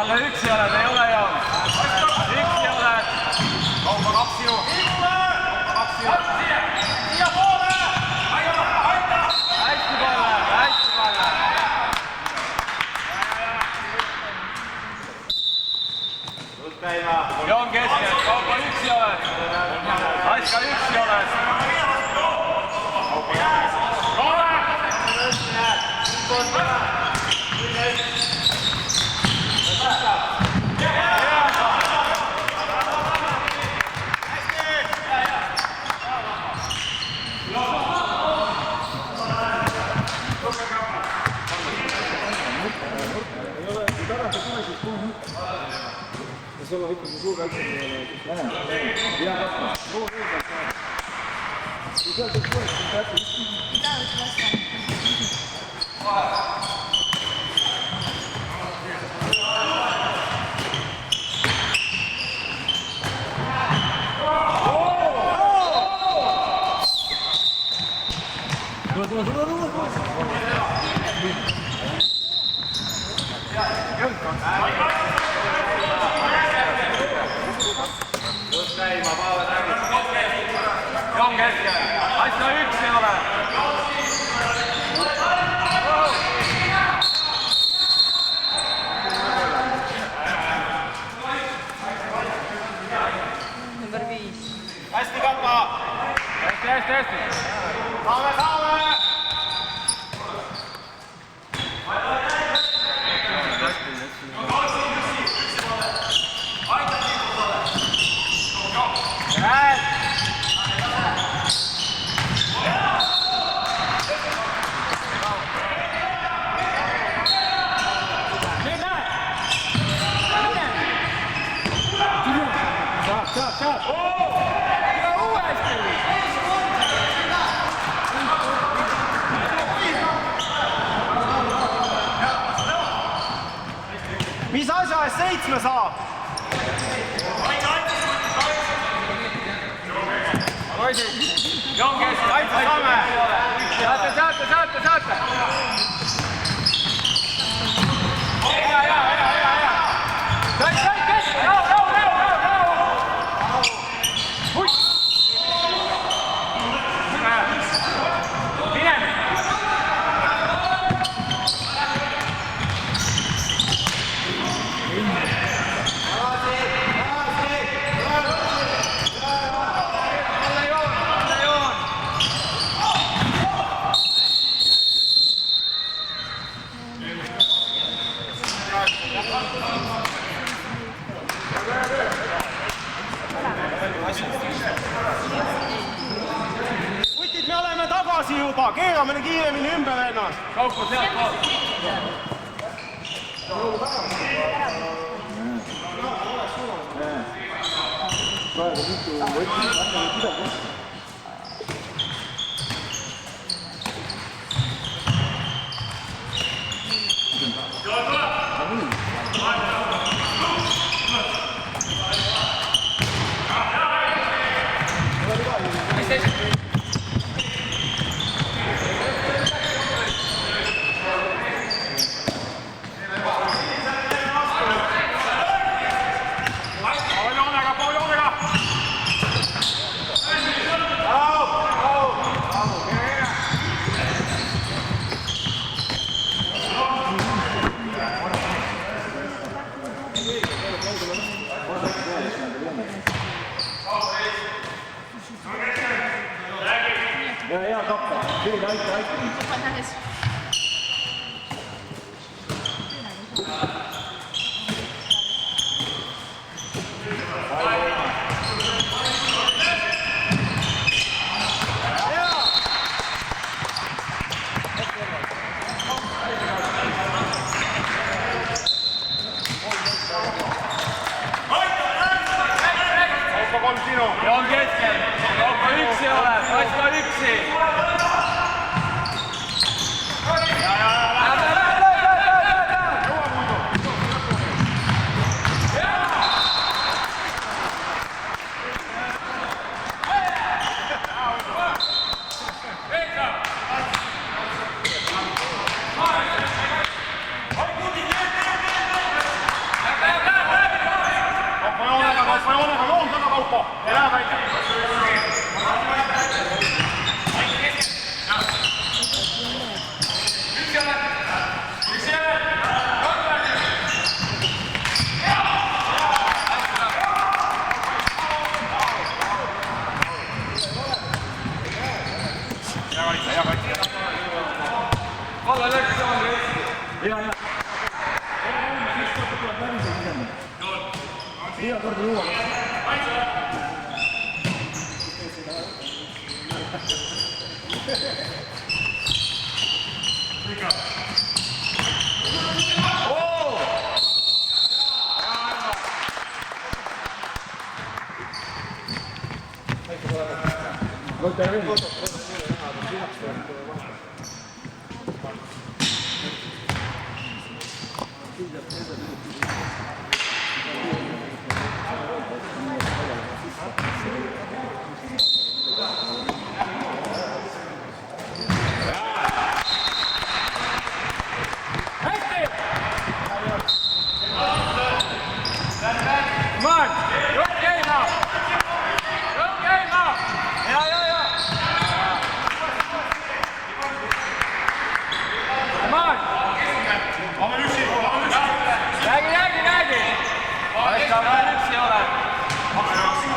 Alla üksi oled, ei ole hea. Üksi oled. Kaupa kaks sinu. Siia poole! Hästi palle, hästi palle. Joon keskel, kaupa üksi oled. Aska üksi oled. See on ikkagi suur vähem. Hea katma. Kui sealt üks poolest on täpselt. Mida üks vastu? Joon keskel, asja üksi ole. Number 5. Hästi kappa. Hästi. Saame. Mis asja eest 7 saab? Joon keskel, kaitse saame! Saate! Hea! Sai, keskel! Rau! Hui! Mine! Kutid, me oleme tagasi juba, keerame kiiremini ümber ennast. Kaupa sealt poolt. Praegu mitu võttis, midagi. Hea kappa, veel aita. Joon keskel. easy. Iga kord juua.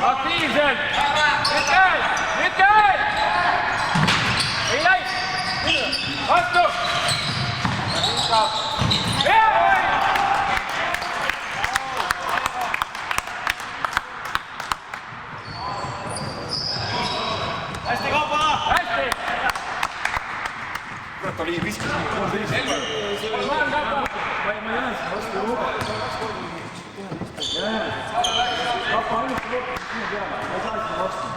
Aktiivselt! Nüüd käed! Nüüd käed! Ei läinud! Vastu! Hea või! Hästi, Kaupa! Hästi! Kurat oli viskas. Maan, Kaupa! Ma ei jää siin vastu luba. Kappa ainult lõpuks sinna peale. Ma ei saa sinna vastu.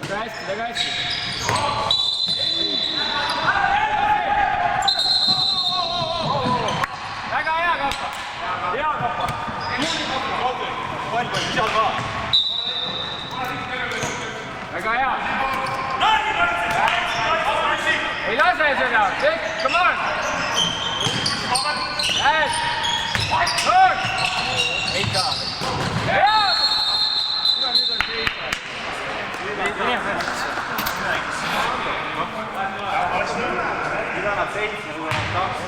Väga hästi, väga hästi. Väga hea, Kappa. Hea, Kappa. Pall seal ka. Väga hea. Ei lase seda. Come on. Yes. Good. Ei saa. Hea. Nüüd on see. Mida nad 7 tulevad 2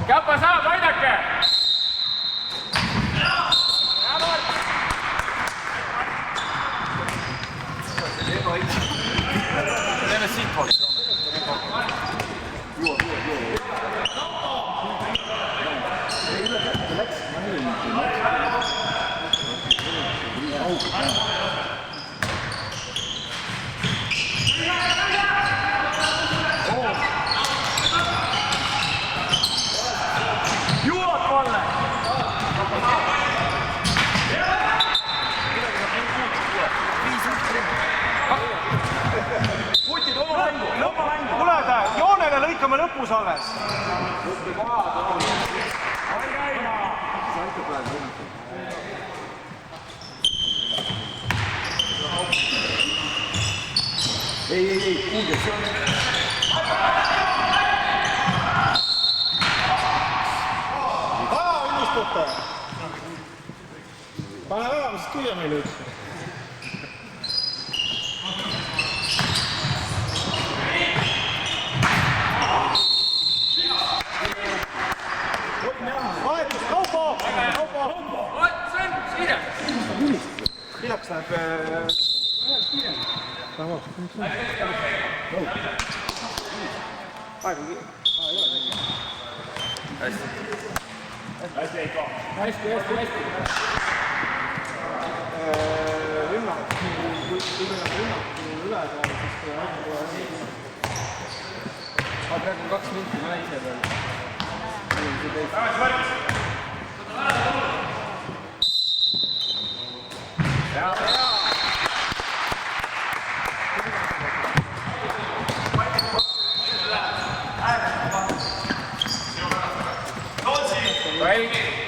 Kappa saab, aidake! Teeme siit poolt. Juot mulle! Putid oma mängu! Kuule, joonele lõikame lõpus alles. Ei, kuulge, see on... Ennustada. Pane väga, mis tühja meile üks. Vahetus, Kaupo! Vot, see on siire! Lisaks läheb... Hästi, hästi! Rünnak, kui meil on rünnaku üle saada, siis kui aega pole nii. Praegu on 2 minti, ma näin ise peal.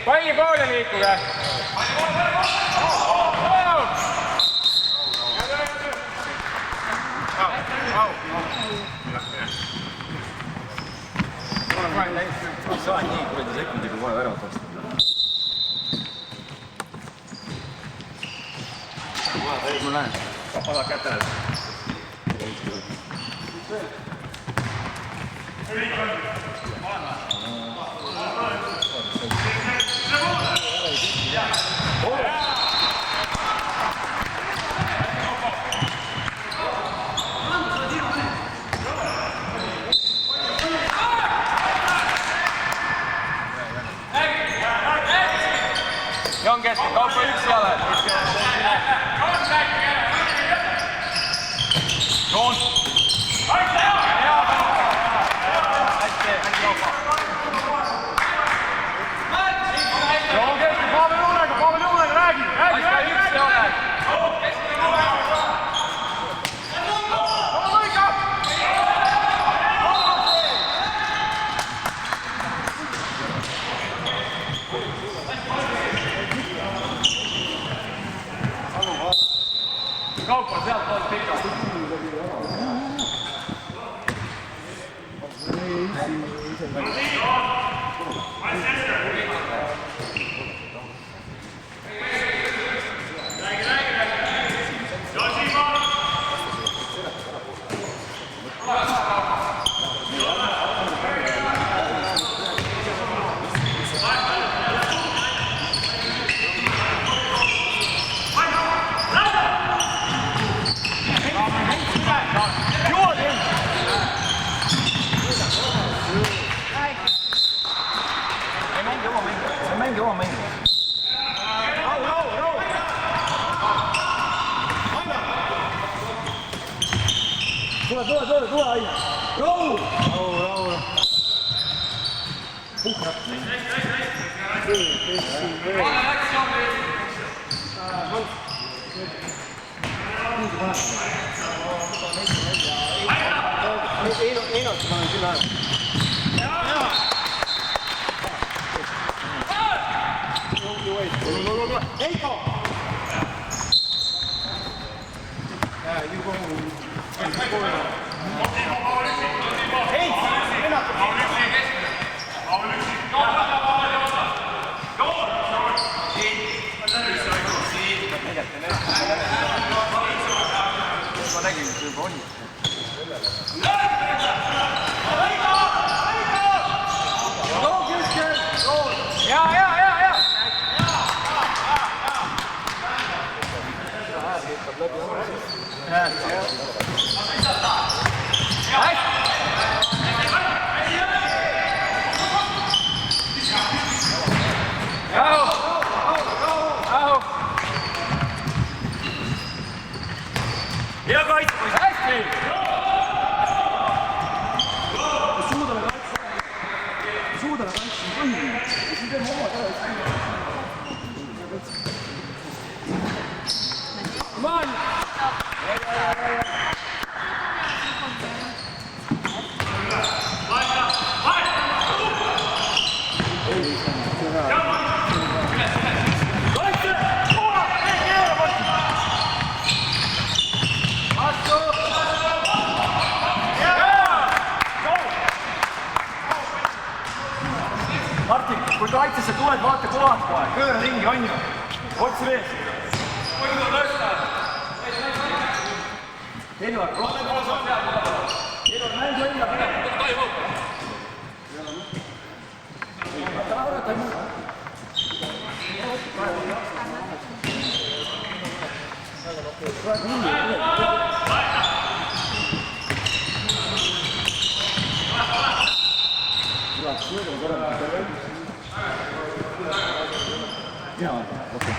Palli poole liikuge! ei saa nii kuradi sekundiga kohe väravat vastu. Ma lähen. Vasak kätele. Joon keskel, kaupa üks jala. Joon! Joon keskel, Pavel Juulega, räägi! Kaupa sealt poolt pika. Tule, Aina! Rahu! Rahu! Puhkab! Einot ma olen küll ära. Heiko! Ma nägin, et juba on. Hea kaitsepoiss, hästi! Suudale kaitse põhiline. Ja siis teeme oma tähe. Come on! Martin, kui kaitsesse tuled, vaata kohad kohe, pööra ringi, on ju? Otsi vees. Eduard, mängu enda pidada. Jaa, okei.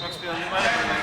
Oleks pidanud juba jätkama.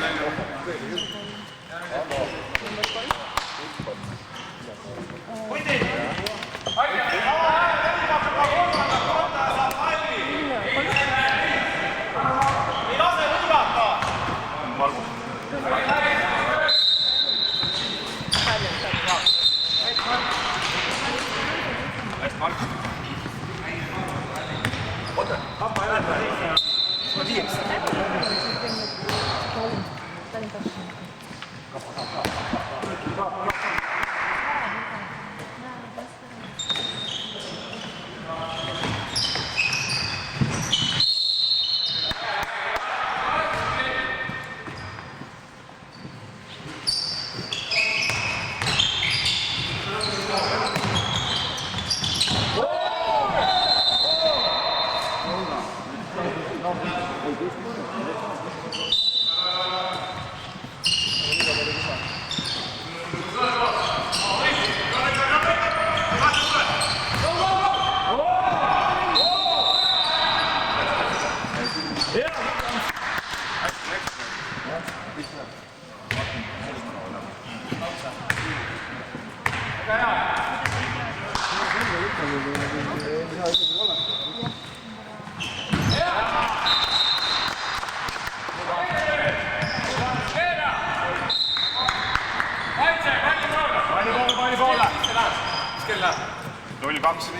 Null 12.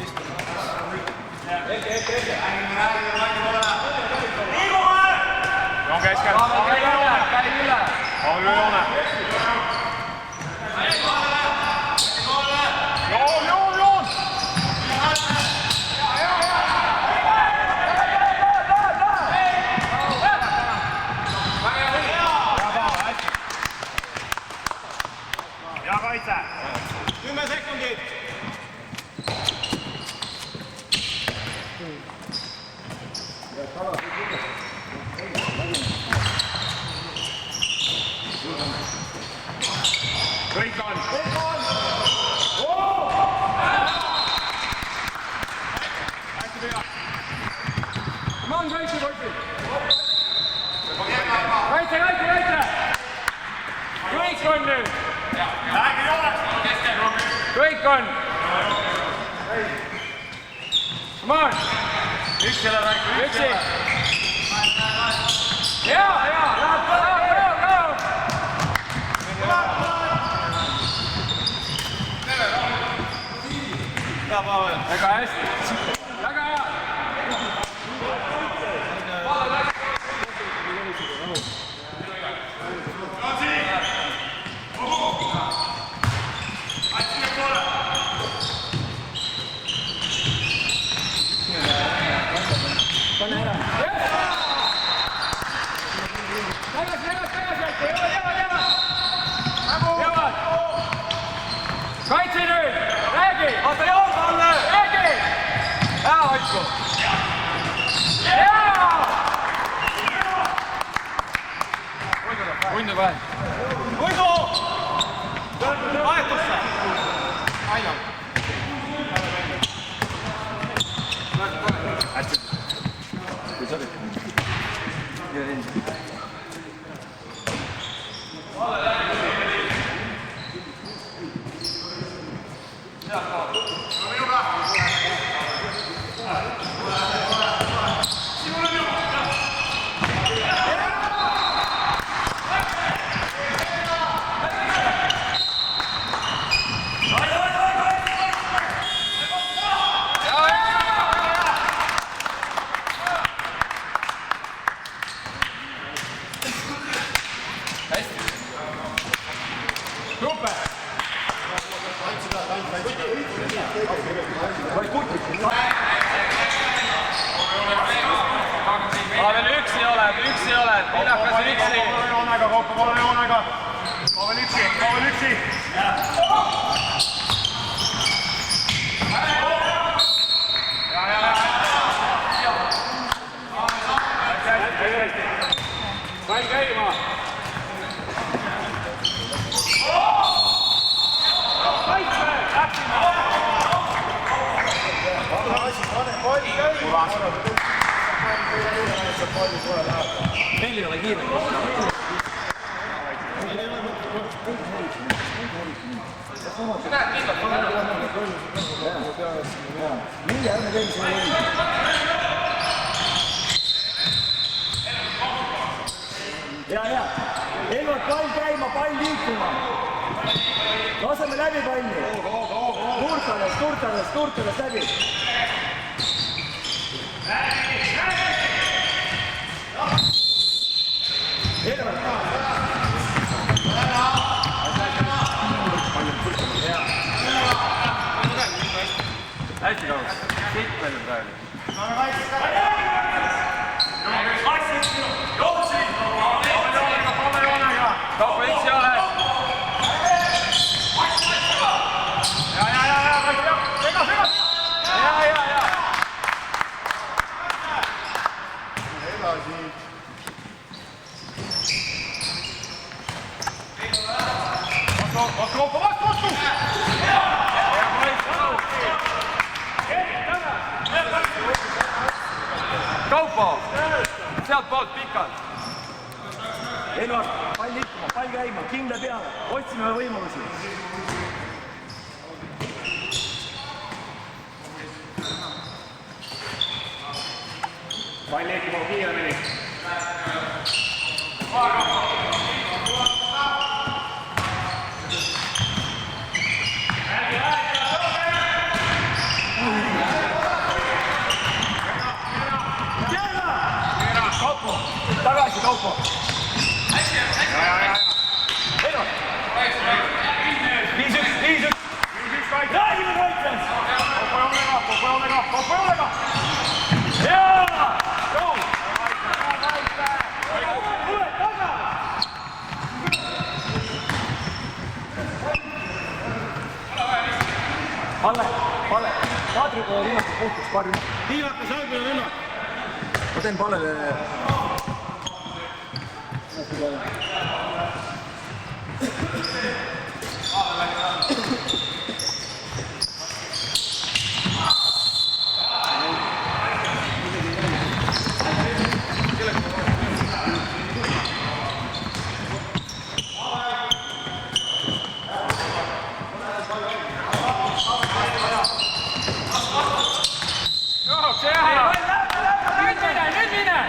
Joon keskel. Käi üle. Joone. Joon! Hea kaitse. 10 sekundit. Kõik on. Hästi pea. Come on, kaitse, poisid. Kaitse. Kõik on nüüd. Räägi jooneks. Kõik on. Come on. Üksi ole väike. Üksi. Hea. Väga hästi. Väga hea. Kaitse nüüd! Räägi! Oota joolda alle! Räägi! Hea hoidku! Hea! Hundu vahel. Hundu! Vahetusse! Aina. Hästi. Kui sa olid? Veel üksi oled, Villakas üksi. Poole joonega. Kavel üksi. Sain käima. Kaitse! Läksime! Meil ei ole kiire. Ja. Elvad pall käima, pall liikuma. Laseme läbi palli. Turtades läbi. Hästi kaus. Siit palju praegu. Kaupa üks jale. Ja. Vastu! Kaupa! Sealt poolt pikalt. Elvar, pall liikuma, pall käima, kindla peale. Otsime võimalusi. Pall liikuma kiiremini. Tagasi, Kaupo. Elvar. 5-1. Räägime kaitses! Kaupa joolega. Jaa! Tule taga! Palle. Kadri poole rünnakud puhtus paari. Tiivakas algul rünnak. Ma teen Pallele... Nüüd mine!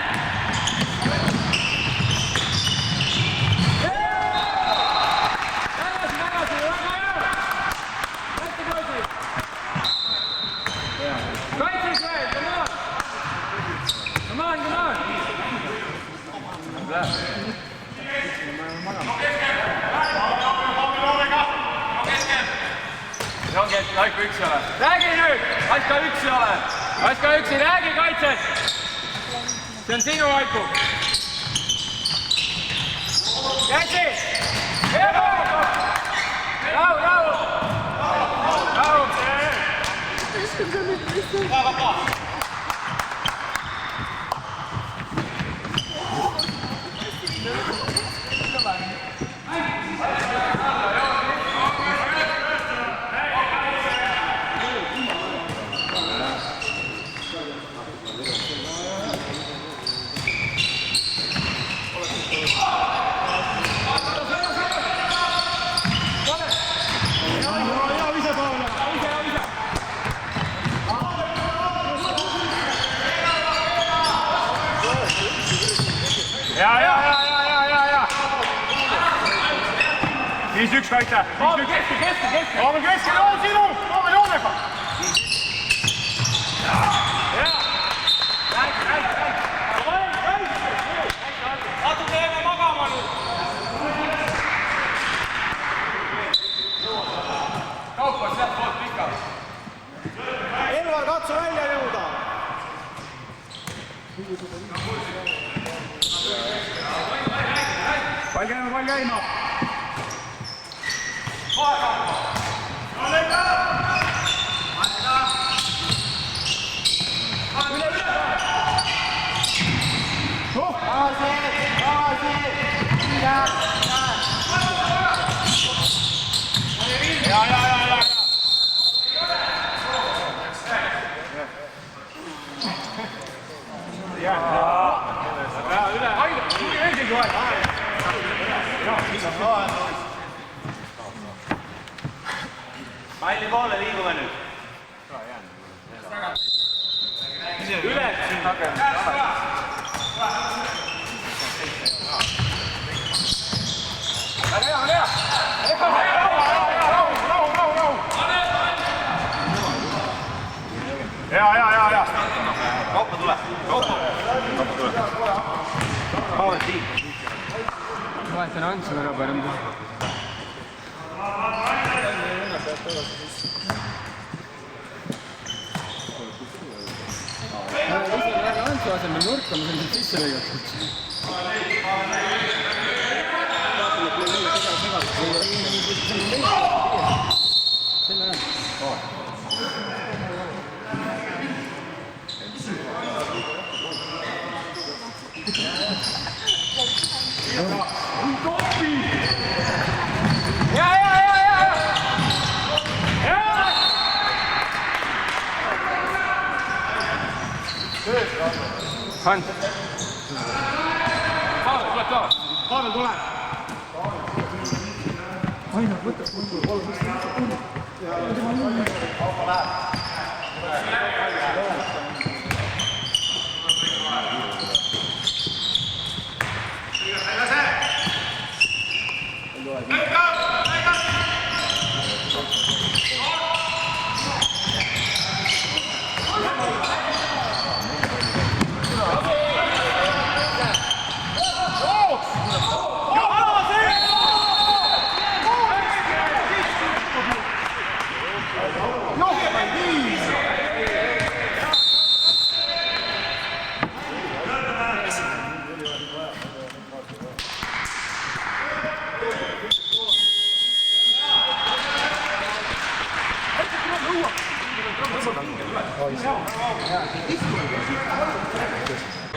Laika üks jale. Räägi nüüd! Laika üks jale! Laika üks, ei räägi kaitset! See on sinu Aiku! Käsi! Rahu! Ja. 5-1 kaitse. Pavel keskel, on sinu! Pavel joonega! Räägi! Natuke jääme magama nüüd! Kaupa sealt poolt pikalt. Elvar, katsu välja jõuda! Pall käima! Ja. üle. Aida, tuli eesegi aeg. Palli poole liigume nüüd. Üle siin rakendada. Ja. Kaupa tule. Haavet tiim. Vahetan Antsu ära parem. Antsu asemel nurka, ma sain sisse lõigatud. Selle ajal. Hans. Tuleb ka. Pavel tuleb. Aina, võta.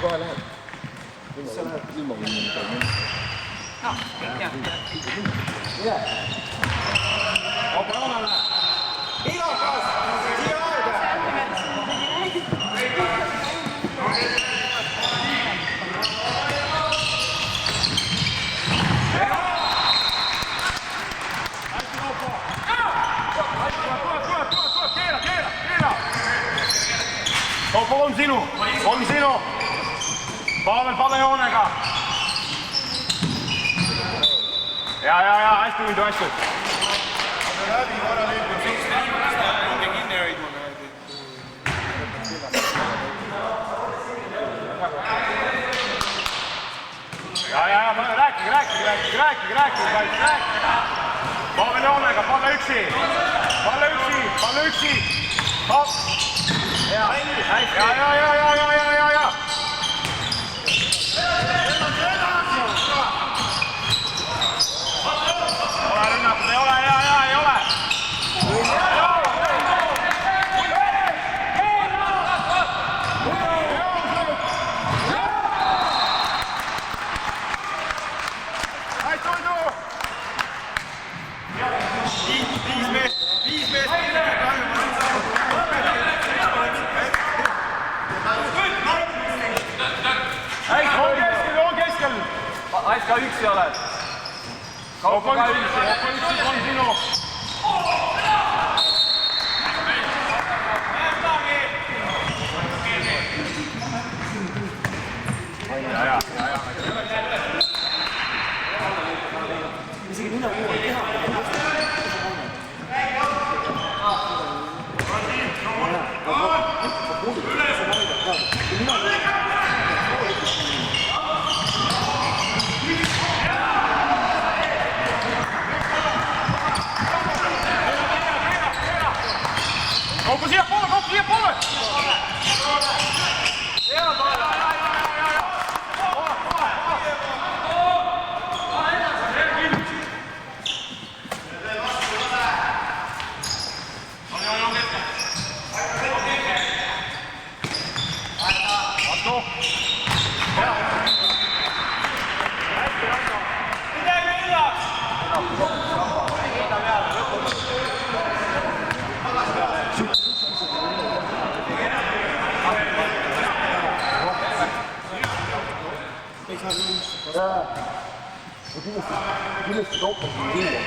Kohe läheb. Sa lähed ilma või nii? Jah. Kaupa joonele. Ilakas! Siia aega! Kaupa on sinu! Pavel padajoonega! Ja, hästi hundu, hästi! Ja, rääkige! Pavel joonega, palla üksi! Ja. Ole rünnakud, ei ole. Viis meest. On keskel. Ais ka üksi oled. Kaupa ka üksi. On sinu. Ja. Isegi mina jõuan teha. Kaupa siia poole! saa kindlasti. kindlasti topelt on kiire.